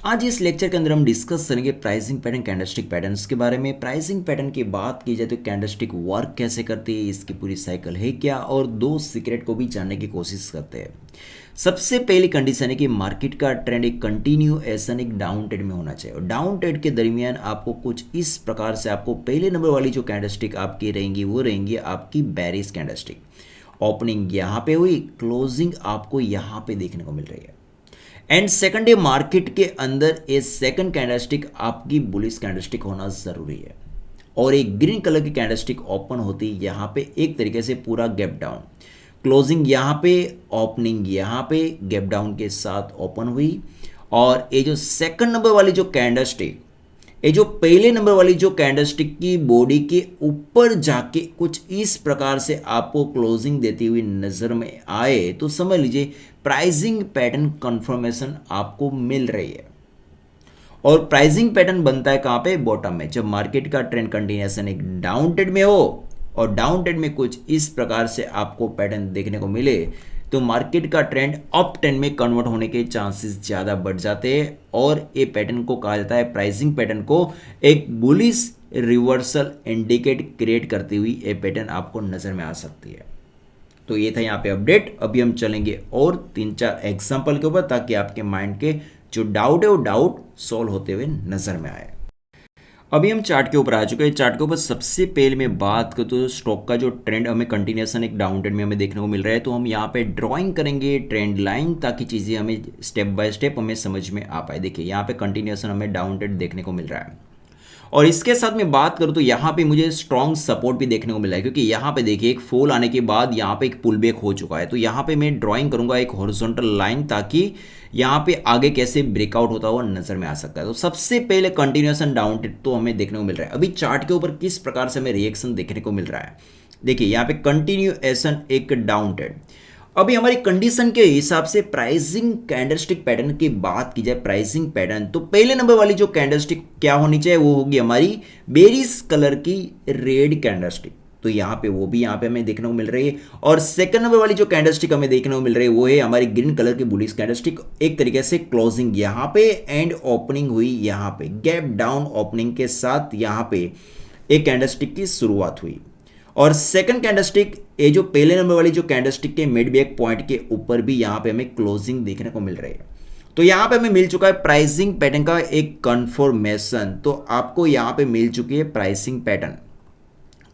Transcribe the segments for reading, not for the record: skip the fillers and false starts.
आज इस लेक्चर के अंदर हम डिस्कस करेंगे प्राइसिंग पैटर्न कैंडलस्टिक पैटर्न्स के बारे में। प्राइसिंग पैटर्न की बात की जाए तो कैंडलस्टिक वर्क कैसे करती है, इसकी पूरी साइकिल है क्या, और दो सीक्रेट को भी जानने की कोशिश करते हैं। सबसे पहली कंडीशन है कि मार्केट का ट्रेंड एक कंटिन्यूएशन एक डाउन ट्रेंड में होना चाहिए, और डाउन ट्रेंड के दरमियान आपको कुछ इस प्रकार से आपको पहले नंबर वाली जो कैंडलस्टिक आपकी रहेंगी वो रहेंगी आपकी बेरिश कैंडलस्टिक। ओपनिंग यहाँ पे हुई, क्लोजिंग आपको यहाँ पे देखने को मिल रही है। एंड सेकंड डे मार्केट के अंदर ये सेकंड कैंडलस्टिक आपकी बुलिश कैंडलस्टिक होना जरूरी है, और एक ग्रीन कलर की कैंडलस्टिक ओपन होती यहाँ पे एक तरीके से पूरा गैप डाउन, क्लोजिंग यहाँ पे, ओपनिंग यहाँ पे गैप डाउन के साथ ओपन हुई। और ये जो सेकंड नंबर वाली जो कैंडलस्टिक, ये जो पहले नंबर वाली जो कैंडलस्टिक की बॉडी के ऊपर जाके कुछ इस प्रकार से आपको क्लोजिंग देती हुई नजर में आए तो समझ लीजिए प्राइसिंग पैटर्न कंफर्मेशन आपको मिल रही है। और प्राइसिंग पैटर्न बनता है कहाँ पे? बॉटम में, जब मार्केट का ट्रेंड कंटिन्यूएशन एक डाउन ट्रेंड में हो और डाउन ट्रेंड में कुछ इस प्रकार से आपको पैटर्न देखने को मिले तो मार्केट का ट्रेंड अप ट्रेंड में कन्वर्ट होने के चांसेस ज़्यादा बढ़ जाते हैं, और ये पैटर्न को कहा जाता है, प्राइसिंग पैटर्न को एक बुलिश रिवर्सल इंडिकेट क्रिएट करती हुई ये पैटर्न आपको नज़र में आ सकती है। तो ये था यहाँ पे अपडेट। अभी हम चलेंगे और 3-4 एग्जाम्पल के ऊपर ताकि आपके माइंड के जो डाउट है वो डाउट सॉल्व होते हुए नजर में आए। अभी हम चार्ट के ऊपर आ चुके हैं। चार्ट के ऊपर सबसे पहले मैं बात करूँ तो स्टॉक का जो ट्रेंड हमें कंटिन्यूएशन एक डाउन ट्रेंड में हमें देखने को मिल रहा है, तो हम यहाँ पे ड्राइंग करेंगे ट्रेंड लाइन ताकि चीज़ें हमें स्टेप बाय स्टेप हमें समझ में आ पाए। देखिए यहाँ पे कंटिन्यूएशन हमें डाउन ट्रेंड देखने को मिल रहा है, और इसके साथ में बात करूँ तो यहाँ पे मुझे स्ट्रॉन्ग सपोर्ट भी देखने को मिल रहा है, क्योंकि यहाँ पे देखिए एक फॉल आने के बाद यहाँ पे एक पुल बैक हो चुका है। तो यहाँ पे मैं ड्राइंग करूँगा एक हॉरिजॉन्टल लाइन ताकि यहाँ पे आगे कैसे ब्रेकआउट होता हुआ नजर में आ सकता है। तो सबसे पहले कंटिन्यूएशन डाउन ट्रेंड तो हमें देखने को मिल रहा है। अभी चार्ट के ऊपर किस प्रकार से हमें रिएक्शन देखने को मिल रहा है, देखिए यहाँ पे कंटिन्यूएशन एक डाउन ट्रेंड। अभी हमारी कंडीशन के हिसाब से प्राइसिंग कैंडलस्टिक पैटर्न की बात की जाए, प्राइसिंग पैटर्न तो पहले नंबर वाली जो कैंडलस्टिक क्या होनी चाहिए वो होगी हमारी बेरिश कलर की रेड कैंडलस्टिक। तो यहाँ पे वो भी यहाँ पे हमें देखने को मिल रही है, और सेकंड नंबर वाली जो कैंडलस्टिक हमें देखने को मिल रही है वो है हमारी ग्रीन कलर की बुलिश कैंडलस्टिक। एक तरीके से क्लोजिंग यहाँ पे एंड ओपनिंग हुई यहाँ पे, गैप डाउन ओपनिंग के साथ यहाँ पे एक कैंडलस्टिक की शुरुआत हुई। और सेकंड कैंडलस्टिक ये जो पहले नंबर वाली जो कैंडलस्टिक के मिड बैक पॉइंट के ऊपर भी यहाँ पे हमें क्लोजिंग देखने को मिल रही है। तो यहाँ पे हमें मिल चुका है प्राइसिंग पैटर्न का एक कंफर्मेशन। तो आपको यहाँ पे मिल चुकी है प्राइसिंग पैटर्न।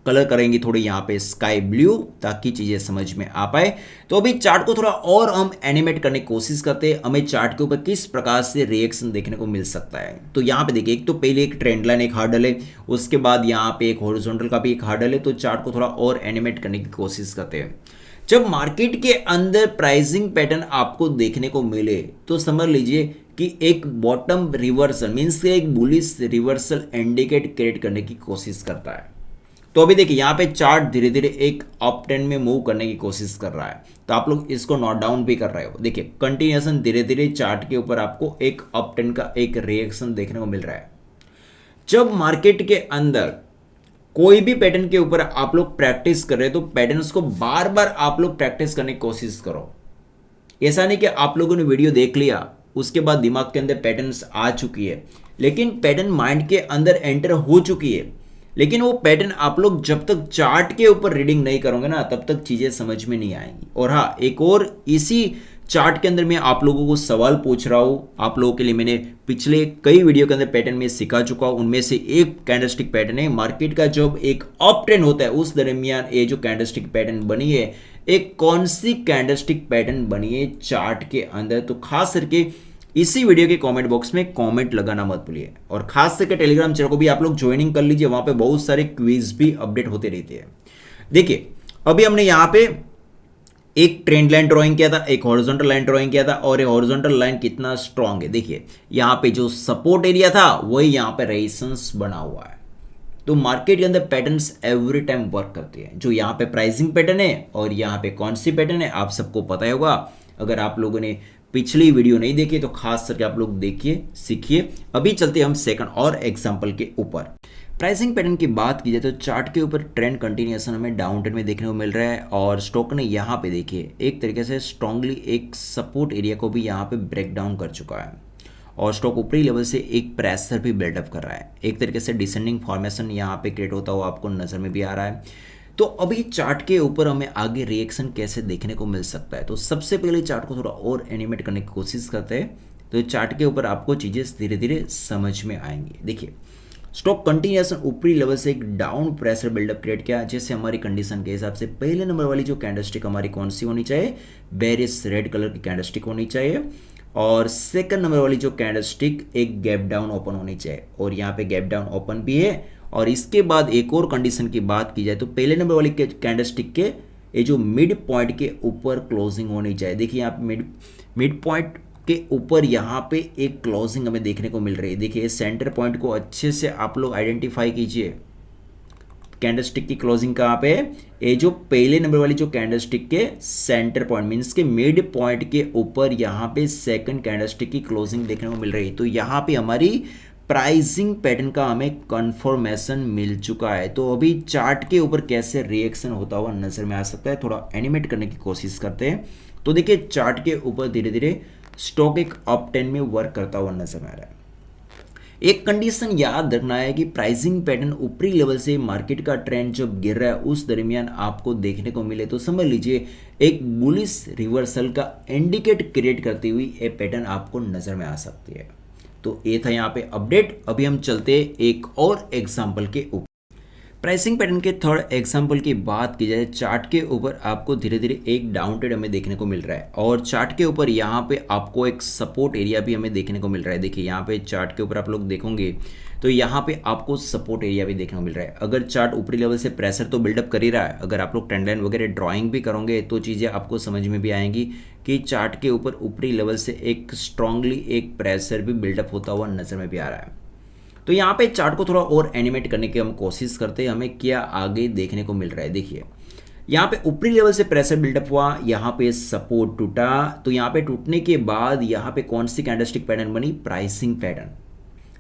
कलर करेंगे थोड़े यहाँ पे स्काई ब्लू ताकि चीजें समझ में आ पाए। तो अभी चार्ट को थोड़ा और हम एनिमेट करने की कोशिश करते हैं, हमें चार्ट के ऊपर किस प्रकार से रिएक्शन देखने को मिल सकता है। तो यहाँ पे देखिए एक तो पहले एक ट्रेंड लाइन एक हार्डल है, उसके बाद यहाँ पे एक हॉरिजॉन्टल का भी एक हार्डल है। तो चार्ट को थोड़ा और एनिमेट करने की कोशिश करते हैं। जब मार्केट के अंदर प्राइसिंग पैटर्न आपको देखने को मिले तो समझ लीजिए कि एक बॉटम रिवर्सल मीन्स एक बुलिश रिवर्सल इंडिकेट क्रिएट करने की कोशिश करता है। तो अभी देखिए यहाँ पे चार्ट धीरे धीरे एक अप ट्रेंड में मूव करने की कोशिश कर रहा है, तो आप लोग इसको नोट डाउन भी कर रहे हो। देखिए कंटिन्यूएशन धीरे धीरे चार्ट के ऊपर आपको एक अप ट्रेंड का एक रिएक्शन देखने को मिल रहा है। जब मार्केट के अंदर कोई भी पैटर्न के ऊपर आप लोग प्रैक्टिस कर रहे हो तो पैटर्न्स को बार बार आप लोग प्रैक्टिस करने की कोशिश करो। ऐसा नहीं कि आप लोगों ने वीडियो देख लिया उसके बाद दिमाग के अंदर पैटर्न्स आ चुकी है, लेकिन पैटर्न माइंड के अंदर एंटर हो चुकी है, लेकिन वो पैटर्न आप लोग जब तक चार्ट के ऊपर रीडिंग नहीं करोगे ना तब तक चीजें समझ में नहीं आएंगी। और हाँ, एक और इसी चार्ट के अंदर मैं आप लोगों को सवाल पूछ रहा हूँ, आप लोगों के लिए मैंने पिछले कई वीडियो के अंदर पैटर्न में सिखा चुका हूँ। उनमें से एक कैंडलस्टिक पैटर्न है, मार्केट का जब एक अप ट्रेंड होता है उस दरमियान ये जो कैंडलस्टिक पैटर्न बनी है एक कौन सी कैंडलस्टिक पैटर्न बनी है चार्ट के अंदर। तो खास करके इसी वीडियो के कमेंट बॉक्स में कमेंट लगाना मत भूलिए, और खास करके टेलीग्राम चैनल को भी आप लोग ज्वाइनिंग कर लीजिए, वहां पे बहुत सारे क्विज भी अपडेट होते रहते हैं। देखिए अभी हमने यहाँ पे एक ट्रेंड लाइन ड्राइंग किया था, एक हॉरिजॉन्टल लाइन ड्राइंग किया था, और ये हॉरिजॉन्टल लाइन कितना स्ट्रांग है। देखिए यहाँ पे जो सपोर्ट एरिया था वही यहाँ पे रेजिस्टेंस बना हुआ है। तो मार्केट के अंदर पैटर्न्स एवरी टाइम वर्क करते हैं। जो यहाँ पे प्राइसिंग पैटर्न है और यहाँ पे कौन सी पैटर्न है आप सबको पता ही होगा। अगर आप लोगों ने पिछली वीडियो नहीं देखी तो खास करके आप लोग देखिए सीखिए। अभी चलते हम सेकंड और एग्जांपल के ऊपर। प्राइसिंग पैटर्न की बात की जाए तो चार्ट के ऊपर ट्रेंड कंटिन्यूएशन हमें डाउन ट्रेंड में देखने को मिल रहा है, और स्टॉक ने यहाँ पे देखिए एक तरीके से स्ट्रांगली एक सपोर्ट एरिया को भी यहाँ पे ब्रेक डाउन कर चुका है। और स्टॉक ऊपरी लेवल से एक प्रेशर भी बिल्डअप कर रहा है, एक तरीके से डिसेंडिंग फॉर्मेशन यहाँ पे क्रिएट होता हुआ आपको नज़र में भी आ रहा है। तो अभी चार्ट के ऊपर हमें आगे रिएक्शन कैसे देखने को मिल सकता है, तो सबसे पहले चार्ट को थोड़ा और एनिमेट करने की कोशिश करते हैं, तो चार्ट के ऊपर आपको चीज़ें धीरे धीरे समझ में आएंगी। देखिए स्टॉक कंटिन्यूएशन ऊपरी लेवल से एक डाउन प्रेशर बिल्डअप क्रिएट किया, जैसे हमारी कंडीशन के हिसाब से पहले नंबर वाली जो कैंडलस्टिक हमारी कौन सी होनी चाहिए, बेरिश रेड कलर की कैंडलस्टिक होनी चाहिए, और सेकंड नंबर वाली जो कैंडलस्टिक एक गैप डाउन ओपन होनी चाहिए, और यहाँ पे गैप डाउन ओपन भी है। और इसके बाद एक और कंडीशन की बात की जाए तो पहले नंबर वाली कैंडलस्टिक के ये जो मिड पॉइंट के ऊपर क्लोजिंग होनी चाहिए। देखिए यहाँ पे मिड पॉइंट के ऊपर यहाँ पे एक क्लोजिंग हमें देखने को मिल रही है। देखिए सेंटर पॉइंट को अच्छे से आप लोग आइडेंटिफाई कीजिए, कैंडलस्टिक की क्लोजिंग कहाँ पे है, ये जो पहले नंबर वाली जो कैंडलस्टिक के सेंटर पॉइंट मीन्स के मिड पॉइंट के ऊपर यहाँ पे सेकंड कैंडलस्टिक की क्लोजिंग देखने को मिल रही है। तो यहाँ पे हमारी प्राइसिंग पैटर्न का हमें कंफर्मेशन मिल चुका है। तो अभी चार्ट के ऊपर कैसे रिएक्शन होता हुआ नजर में आ सकता है, थोड़ा एनिमेट करने की कोशिश करते हैं। तो देखिए चार्ट के ऊपर धीरे धीरे स्टॉक एक अप ट्रेंड में वर्क करता हुआ नजर में आ रहा है। एक कंडीशन याद रखना है कि प्राइसिंग पैटर्न ऊपरी लेवल से मार्केट का ट्रेंड जब गिर रहा है उस दरमियान आपको देखने को मिले तो समझ लीजिए एक बुलिश रिवर्सल का इंडिकेट क्रिएट करती हुई ये पैटर्न आपको नजर में आ सकती है। तो ये था यहाँ पे अपडेट। अभी हम चलते एक और एग्जाम्पल के ऊपर। प्राइसिंग पैटर्न के थर्ड एग्जाम्पल की बात की जाए, चार्ट के ऊपर आपको धीरे धीरे एक डाउन ट्रेंड हमें देखने को मिल रहा है, और चार्ट के ऊपर यहाँ पे आपको एक सपोर्ट एरिया भी हमें देखने को मिल रहा है। देखिए यहाँ पे चार्ट के ऊपर आप लोग देखोगे तो यहाँ पे आपको सपोर्ट एरिया भी देखने को मिल रहा है। अगर चार्ट ऊपरी लेवल से प्रेशर तो बिल्डअप कर ही रहा है, अगर आप लोग ट्रेंड लाइन वगैरह ड्राइंग भी करोगे तो चीज़ें आपको समझ में भी आएंगी कि चार्ट के ऊपर ऊपरी लेवल से एक स्ट्रांगली एक प्रेशर भी बिल्डअप होता हुआ नजर में भी आ रहा है। तो यहाँ पे चार्ट को थोड़ा और एनिमेट करने की हम कोशिश करते हैं, हमें क्या आगे देखने को मिल रहा है। देखिए यहाँ पे ऊपरी लेवल से प्रेशर बिल्डअप हुआ, यहाँ पे सपोर्ट टूटा, तो यहाँ पे टूटने के बाद यहाँ पे कौन सी कैंडलस्टिक पैटर्न बनी, प्राइसिंग पैटर्न।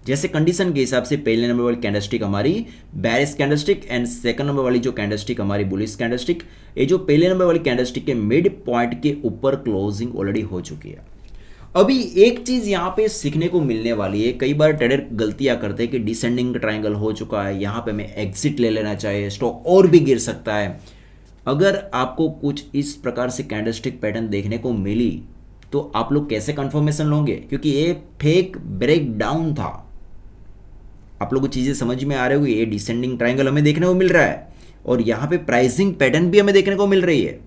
जैसे कंडीशन के हिसाब से पहले नंबर वाली कैंडलस्टिक हमारी bearish candlestick and second number वाली जो कैंडलस्टिक हमारी बुलिश कैंडलस्टिक, ये जो पहले नंबर वाली कैंडलस्टिक के मिड पॉइंट के ऊपर क्लोजिंग ऑलरेडी हो चुकी है। अभी एक चीज यहाँ पे सीखने को मिलने वाली है, कई बार ट्रेडर गलतियां करते हैं कि डिसेंडिंग ट्रायंगल हो चुका है, यहाँ पे हमें एग्जिट ले लेना चाहिए, स्टॉक और भी गिर सकता है। अगर आपको कुछ इस प्रकार से कैंडलस्टिक पैटर्न देखने को मिली तो आप लोग कैसे कंफर्मेशन लोगे, क्योंकि ये फेक ब्रेक डाउन था। आप लोगों को चीजें समझ में आ रही होगी, ये डिसेंडिंग ट्रायंगल हमें देखने को मिल रहा है और यहाँ पे प्राइसिंग पैटर्न भी हमें देखने को मिल रही है।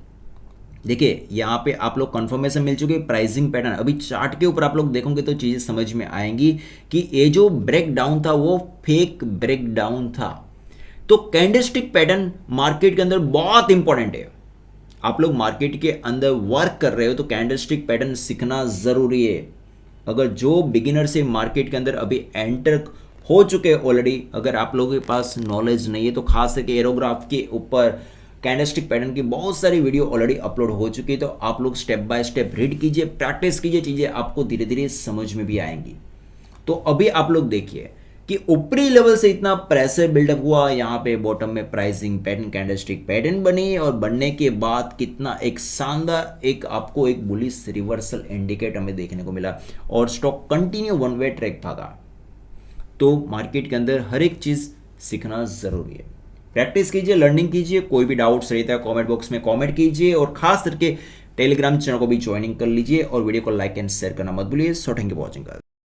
देखिए यहाँ पे आप लोग कंफर्मेशन मिल चुकी है प्राइसिंग पैटर्न। अभी चार्ट के ऊपर आप लोग देखोगे तो चीजें समझ में आएंगी कि ये जो ब्रेक डाउन था वो फेक ब्रेक डाउन था। तो कैंडलस्टिक पैटर्न मार्केट के अंदर बहुत इंपॉर्टेंट है। आप लोग मार्केट के अंदर वर्क कर रहे हो तो कैंडलस्टिक पैटर्न सीखना जरूरी है। अगर जो बिगिनर से मार्केट के अंदर अभी एंटर हो चुके हैं ऑलरेडी, अगर आप लोगों के पास नॉलेज नहीं है तो खास करके एरोग्राफ के ऊपर कैंडलस्टिक पैटर्न की बहुत सारी वीडियो ऑलरेडी अपलोड हो चुकी है, तो आप लोग स्टेप बाय स्टेप रीड कीजिए, प्रैक्टिस कीजिए, चीजें आपको धीरे धीरे समझ में भी आएंगी। तो अभी आप लोग देखिए कि ऊपरी लेवल से इतना प्रेशर बिल्डअप हुआ, यहाँ पे बॉटम में प्राइसिंग पैटर्न कैंडलस्टिक पैटर्न बनी और बनने के बाद कितना एक शानदार एक आपको एक बुलिश रिवर्सल इंडिकेट हमें देखने को मिला और stock continue one way track भागा। तो मार्केट के अंदर हर एक चीज सीखना जरूरी है। प्रैक्टिस कीजिए, लर्निंग कीजिए, कोई भी डाउट्स रहता है कमेंट बॉक्स में कमेंट कीजिए और खास करके टेलीग्राम चैनल को भी ज्वाइनिंग कर लीजिए और वीडियो को लाइक एंड शेयर करना मत भूलिए। So thank you for watching.